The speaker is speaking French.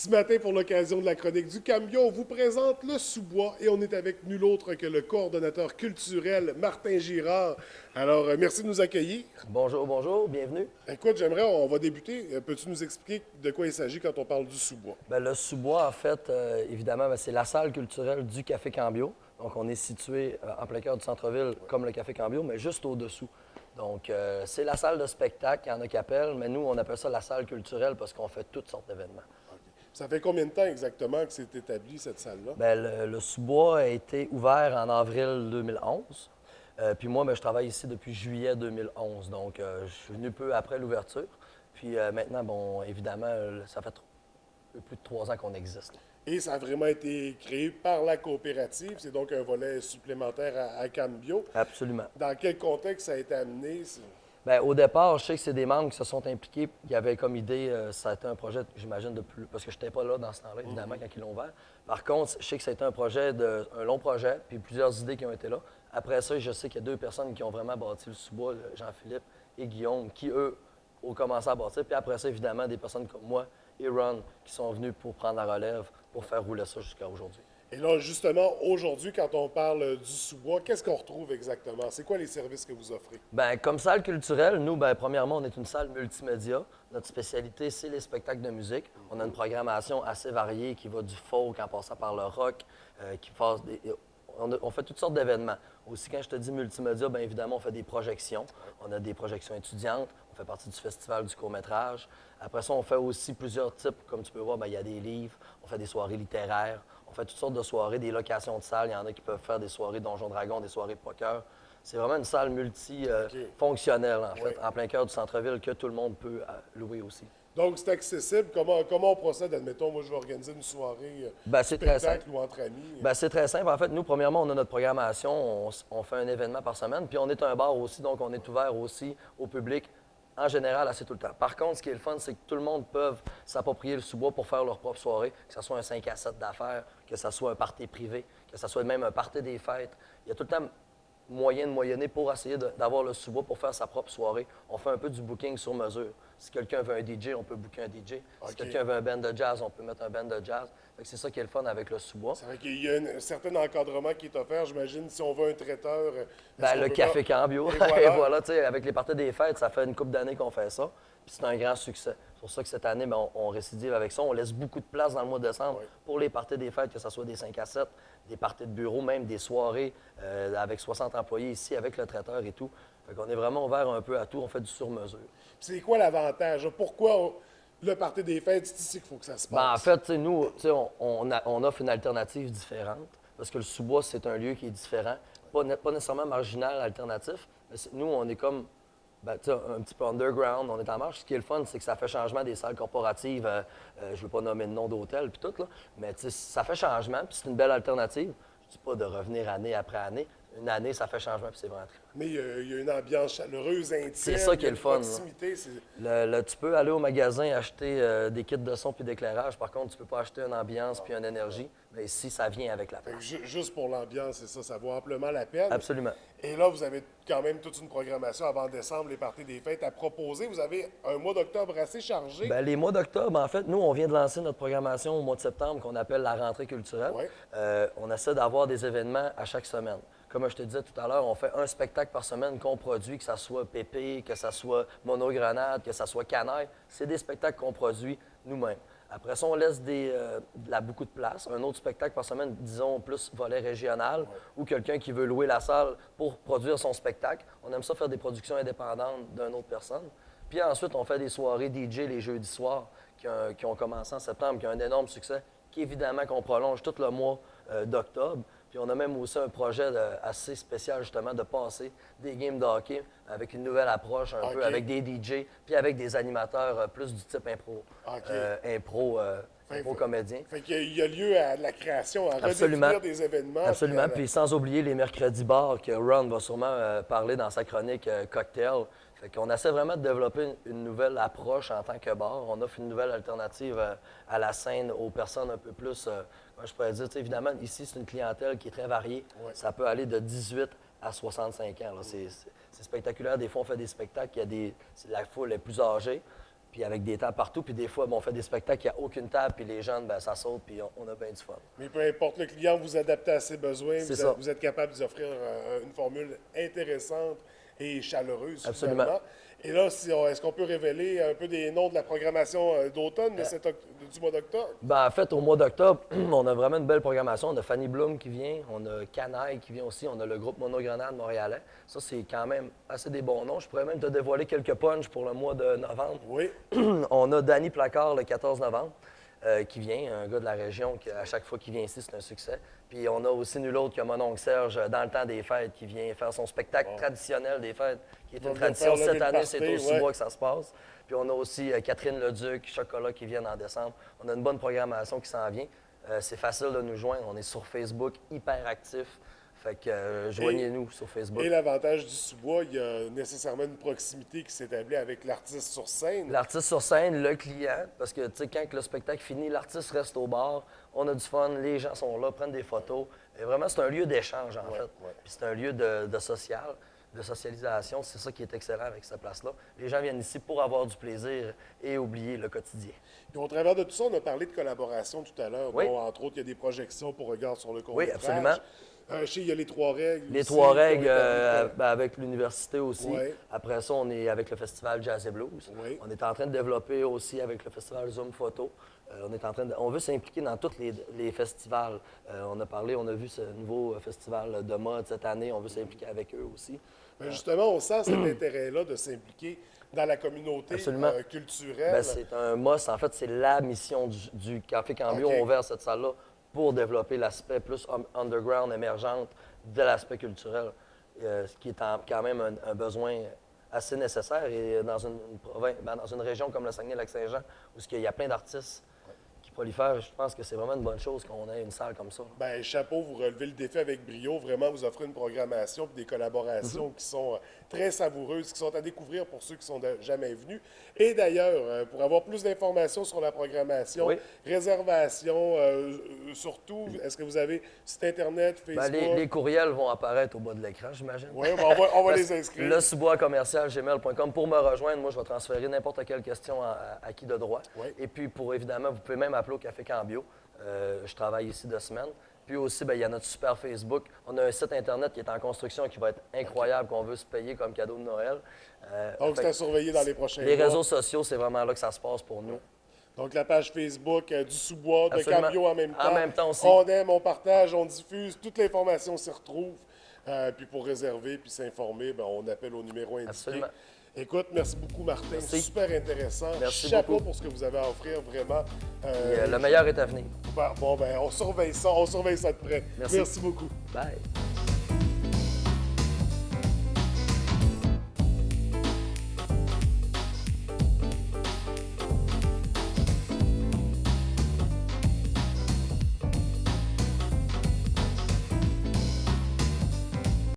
Ce matin, pour l'occasion de la chronique du Cambio, on vous présente le sous-bois et on est avec nul autre que le coordonnateur culturel Martin Girard. Alors, merci de nous accueillir. Bonjour, bonjour, bienvenue. Écoute, on va débuter. Peux-tu nous expliquer de quoi il s'agit quand on parle du sous-bois? Le sous-bois, en fait, évidemment, c'est la salle culturelle du Café Cambio. Donc, on est situé en plein cœur du centre-ville, comme le Café Cambio, mais juste au-dessous. Donc, c'est la salle de spectacle, il y en a qui appellent, mais nous, on appelle ça la salle culturelle parce qu'on fait toutes sortes d'événements. OK. Ça fait combien de temps exactement que c'est établi, cette salle-là? Le sous-bois a été ouvert en avril 2011. Puis moi, je travaille ici depuis juillet 2011. Donc, je suis venu peu après l'ouverture. Puis maintenant, bon, évidemment, ça fait plus de 3 ans qu'on existe. Et ça a vraiment été créé par la coopérative. C'est donc un volet supplémentaire à Cambio. Absolument. Dans quel contexte ça a été amené? Bien, au départ, je sais que c'est des membres qui se sont impliqués. Il y avait comme idée, ça a été un projet, j'imagine, de plus. Parce que je n'étais pas là dans ce temps-là, évidemment, quand ils l'ont ouvert. Par contre, je sais que ça a été un long projet, puis plusieurs idées qui ont été là. Après ça, je sais qu'il y a 2 personnes qui ont vraiment bâti le sous-bois, Jean-Philippe et Guillaume, qui, eux, ont commencé à bâtir. Puis après ça, évidemment, des personnes comme moi et Ron qui sont venus pour prendre la relève, pour faire rouler ça jusqu'à aujourd'hui. Et là, justement, aujourd'hui, quand on parle du sous-bois, qu'est-ce qu'on retrouve exactement? C'est quoi les services que vous offrez? Bien, comme salle culturelle, nous, premièrement, on est une salle multimédia. Notre spécialité, c'est les spectacles de musique. On a une programmation assez variée qui va du folk en passant par le rock, on fait toutes sortes d'événements. Aussi, quand je te dis multimédia, bien évidemment, on fait des projections. On a des projections étudiantes. On fait partie du festival du court-métrage. Après ça, on fait aussi plusieurs types. Comme tu peux voir, bien, il y a des livres. On fait des soirées littéraires. On fait toutes sortes de soirées, des locations de salles. Il y en a qui peuvent faire des soirées Donjons Dragons, des soirées poker. C'est vraiment une salle multi-fonctionnelle, en fait, en plein cœur du centre-ville, que tout le monde peut louer aussi. Donc, c'est accessible. Comment on procède? Admettons, moi, je vais organiser une soirée C'est très simple. spectacle ou entre amis. C'est très simple. En fait, nous, premièrement, on a notre programmation. On fait un événement par semaine. Puis on est un bar aussi, donc on est ouvert aussi au public, en général, assez tout le temps. Par contre, ce qui est le fun, c'est que tout le monde peut s'approprier le sous-bois pour faire leur propre soirée, que ce soit un 5 à 7 d'affaires, que ce soit un party privé, que ce soit même un party des fêtes. Il y a tout le temps moyen de moyenner pour essayer d'avoir le sous-bois pour faire sa propre soirée. On fait un peu du booking sur mesure. Si quelqu'un veut un DJ, on peut booker un DJ. Si quelqu'un veut un band de jazz, on peut mettre un band de jazz. C'est ça qui est le fun avec le sous-bois. C'est vrai qu'il y a un certain encadrement qui est offert. J'imagine, si on veut un traiteur... Le Café Cambio. Et voilà, avec les parties des fêtes, ça fait une couple d'années qu'on fait ça. Puis c'est un grand succès. C'est pour ça que cette année, on récidive avec ça. On laisse beaucoup de place dans le mois de décembre pour les parties des fêtes, que ce soit des 5 à 7, des parties de bureau, même des soirées avec 60 employés ici, avec le traiteur et tout. Fait qu'on est vraiment ouvert un peu à tout. On fait du sur-mesure. C'est quoi l'avantage? Pourquoi le party des fêtes, c'est ici qu'il faut que ça se passe? En fait, nous, on offre une alternative différente parce que le sous-bois, c'est un lieu qui est différent. Pas nécessairement marginal, alternatif. Mais nous, on est comme un petit peu underground, on est en marche. Ce qui est le fun, c'est que ça fait changement des salles corporatives. Je ne veux pas nommer de nom d'hôtel puis tout, là, mais ça fait changement, puis c'est une belle alternative. Je ne dis pas de revenir année après année. Une année, ça fait changement, puis c'est vraiment très. Mais il y a une ambiance chaleureuse, intime. C'est ça qui est le fun. Proximité, tu peux aller au magasin acheter des kits de son puis d'éclairage. Par contre, tu peux pas acheter une ambiance puis une énergie. Mais ici, ça vient avec la place. Juste pour l'ambiance, c'est ça, ça vaut amplement la peine. Absolument. Et là, vous avez quand même toute une programmation avant décembre, les parties des fêtes à proposer. Vous avez un mois d'octobre assez chargé. Les mois d'octobre, en fait, nous, on vient de lancer notre programmation au mois de septembre qu'on appelle la rentrée culturelle. On essaie d'avoir des événements à chaque semaine. Comme je te disais tout à l'heure, on fait un spectacle par semaine qu'on produit, que ce soit Pépé, que ce soit Monogrenade, que ce soit Canaille. C'est des spectacles qu'on produit nous-mêmes. Après ça, on laisse beaucoup de place. Un autre spectacle par semaine, disons, plus volet régional, ou quelqu'un qui veut louer la salle pour produire son spectacle. On aime ça faire des productions indépendantes d'une autre personne. Puis ensuite, on fait des soirées DJ les jeudis soirs qui ont commencé en septembre, qui ont un énorme succès, qui évidemment qu'on prolonge tout le mois d'octobre. Puis on a même aussi un projet assez spécial, justement, de passer des games de hockey avec une nouvelle approche, un peu avec des DJ, puis avec des animateurs plus du type impro comédien. Fait qu'il y a lieu à de la création, à redéfinir des événements. Absolument. Puis sans oublier les mercredis bars que Ron va sûrement parler dans sa chronique Cocktail. Fait qu'on essaie vraiment de développer une nouvelle approche en tant que bar. On offre une nouvelle alternative à la scène aux personnes un peu plus, je pourrais dire, évidemment, ici, c'est une clientèle qui est très variée. Ça peut aller de 18 à 65 ans. C'est spectaculaire. Des fois, on fait des spectacles, la foule est plus âgée. puis avec des tables partout. Puis des fois, on fait des spectacles, il n'y a aucune table, puis les gens, ben, ça saute, puis on a bien du fun. Mais peu importe le client, vous adaptez à ses besoins, vous êtes capable de lui offrir une formule intéressante et chaleureuse. Absolument. Finalement. Et là, est-ce qu'on peut révéler un peu des noms de la programmation d'automne du mois d'octobre? Ben, en fait, au mois d'octobre, on a vraiment une belle programmation. On a Fanny Bloom qui vient, on a Canaille qui vient aussi, on a le groupe Monogrenade montréalais. Ça, c'est quand même assez des bons noms. Je pourrais même te dévoiler quelques punchs pour le mois de novembre. Oui. On a Danny Placard le 14 novembre. Qui vient, un gars de la région, qui, à chaque fois qu'il vient ici, c'est un succès. Puis on a aussi nul autre que mon oncle Serge, dans le temps des fêtes, qui vient faire son spectacle traditionnel des fêtes, qui est une tradition. Cette année, c'est au Sous-Bois que ça se passe. Puis on a aussi Catherine Leduc, Chocolat, qui viennent en décembre. On a une bonne programmation qui s'en vient. C'est facile de nous joindre. On est sur Facebook, hyper actif. Fait que joignez-nous sur Facebook. Et l'avantage du sous-bois, il y a nécessairement une proximité qui s'établit avec l'artiste sur scène. L'artiste sur scène, le client, parce que tu sais, quand le spectacle finit, l'artiste reste au bar, on a du fun, les gens sont là, prennent des photos. Et vraiment, c'est un lieu d'échange, en fait. Ouais. Puis c'est un lieu de socialisation. C'est ça qui est excellent avec cette place-là. Les gens viennent ici pour avoir du plaisir et oublier le quotidien. Et au travers de tout ça, on a parlé de collaboration tout à l'heure. Oui. Dont, entre autres, il y a des projections pour Regard sur le court-métrage. Oui, absolument. Il y a les trois règles. Les trois règles avec l'université aussi. Oui. Après ça, on est avec le festival Jazz et Blues. Oui. On est en train de développer aussi avec le festival Zoom Photo. On veut s'impliquer dans tous les festivals. On a vu ce nouveau festival de mode cette année. On veut s'impliquer avec eux aussi. Bien, justement, on sent cet intérêt-là de s'impliquer dans la communauté culturelle. Bien, c'est un must. En fait, c'est la mission du Café Cambio. Okay. On ouvert cette salle-là pour développer l'aspect plus underground, émergente de l'aspect culturel, ce qui est quand même un besoin assez nécessaire. Et dans une région comme le Saguenay-Lac-Saint-Jean, où il y a plein d'artistes qui prolifèrent, je pense que c'est vraiment une bonne chose qu'on ait une salle comme ça. Bien, chapeau, vous relevez le défi avec brio. Vraiment, vous offrez une programmation et des collaborations qui sont très savoureuses, qui sont à découvrir pour ceux qui sont jamais venus. Et d'ailleurs, pour avoir plus d'informations sur la programmation, réservation, surtout, est-ce que vous avez site Internet, Facebook? Bien, les courriels vont apparaître au bas de l'écran, j'imagine. Oui, on va les inscrire. Le sous-bois@gmail.com. Pour me rejoindre, moi, je vais transférer n'importe quelle question à qui de droit. Oui. Et puis, évidemment, vous pouvez même appeler au Café Cambio. Je travaille ici 2 semaines. Puis aussi, bien, il y a notre super Facebook. On a un site Internet qui est en construction qui va être incroyable, qu'on veut se payer comme cadeau de Noël. Donc, c'est à surveiller dans les prochains mois. Les réseaux sociaux, c'est vraiment là que ça se passe pour nous. Donc, la page Facebook du sous-bois, de Absolument. Cambio en même temps. En même temps aussi. On aime, on partage, on diffuse. Toute l'information s'y retrouve. Puis pour réserver puis s'informer, bien, on appelle au numéro indiqué. Absolument. Écoute, merci beaucoup, Martin. Merci. Super intéressant. Merci Chapeau beaucoup pour ce que vous avez à offrir, vraiment. le meilleur est à venir. Bon, ben, on surveille ça de près. Merci Merci beaucoup. Bye.